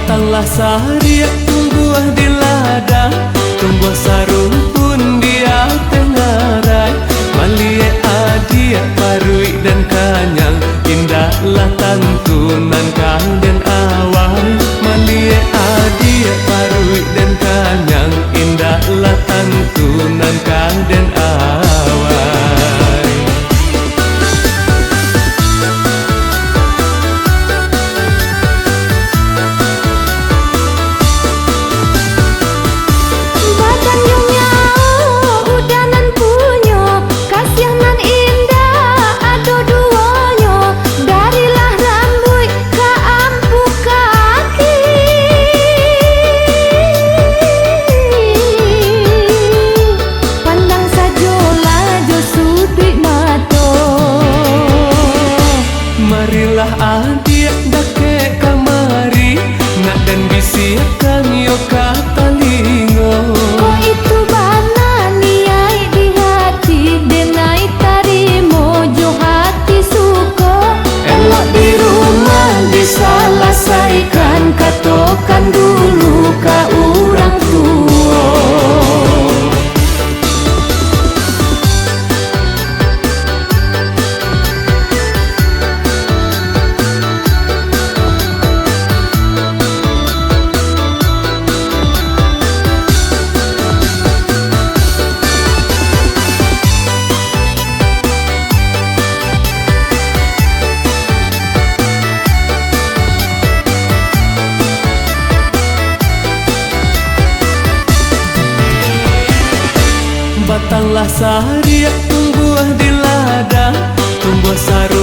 Batanglah sari tumbuh di ladang, tumbuh sarung pun dia tengarai. Malie adia parui dan kanyang, indahlah tantunan kang dan awang. Malie adia parui dan kanyang, indahlah tantunan kang dan awang. Marilah adik dake kamari, nak dan bisikan yo kata lingo. Kau itu bana niai di hati, denai tarimo jo hati suko. Elok di rumah diselesaikan, katokan dulu ka urang tua. Batanglah sari tumbuh di ladang, tumbuh sarung